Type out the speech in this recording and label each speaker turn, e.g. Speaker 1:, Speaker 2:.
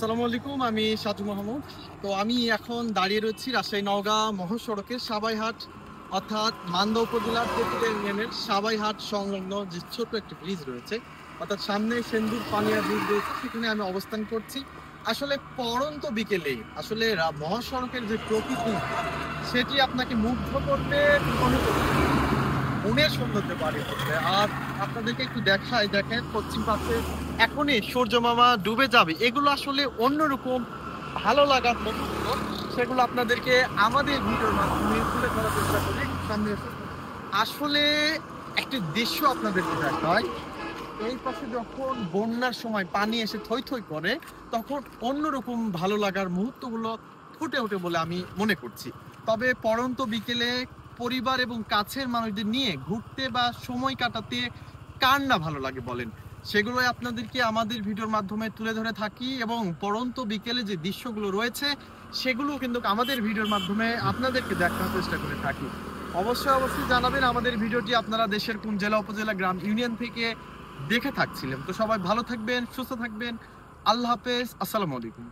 Speaker 1: আসসালামু আলাইকুম, আমি সাজু মাহমুদ। তো আমি এখন দাঁড়িয়ে রয়েছি রাজশাহী নওগাঁ মহাসড়কের সাবাইহাট, অর্থাৎ মান্দা উপজেলার তেঁতুলিয়া ইউনিয়নের সাবাইহাট সংলগ্ন যে ছোট একটি ব্রিজ রয়েছে, অর্থাৎ সামনে সেন্দুর পানিয়া ব্রিজ রয়েছে, সেখানে আমি অবস্থান করছি। আসলে পড়ন্ত বিকেলে আসলে মহাসড়কের যে প্রকৃতি, সেটি আপনাকে মুগ্ধ করবে, মোহিত করবে, মনের সৌন্দর্য বাড়িয়ে তুলবে। আর আপনাদেরকে একটু দেখাই, দেখেন পশ্চিম পাশে এখনই সূর্য মামা ডুবে যাবে, এগুলো আসলে অন্যরকম ভালো লাগার মুহূর্ত। সেগুলো আপনাদেরকে আমাদের ভিডিওর মাধ্যমে তুলে ধরার চেষ্টা করি। সামনে এসে আসলে একটি দৃশ্য আপনাদেরকে দেখায়। এই পাশে যখন বন্যার সময় পানি এসে থই থই করে, তখন অন্যরকম ভালো লাগার মুহূর্তগুলো ফুটে ওঠে বলে আমি মনে করছি। তবে পড়ন্ত বিকেলে পরিবার এবং কাছের মানুষদের নিয়ে ঘুরতে বা সময় কাটাতে কার না ভালো লাগে বলেন? সেগুলোই আপনাদেরকে আমাদের ভিডিওর মাধ্যমে তুলে ধরে থাকি, এবং পড়ন্ত বিকেলে যে দৃশ্যগুলো রয়েছে সেগুলো কিন্তু আমাদের ভিডিওর মাধ্যমে আপনাদেরকে দেখানোর চেষ্টা করে থাকি। অবশ্যই অবশ্যই জানাবেন আমাদের ভিডিওটি আপনারা দেশের কোন জেলা, উপজেলা, গ্রাম, ইউনিয়ন থেকে দেখে থাকছিলেন। তো সবাই ভালো থাকবেন, সুস্থ থাকবেন। আল্লাহ হাফেজ, আসসালামু আলাইকুম।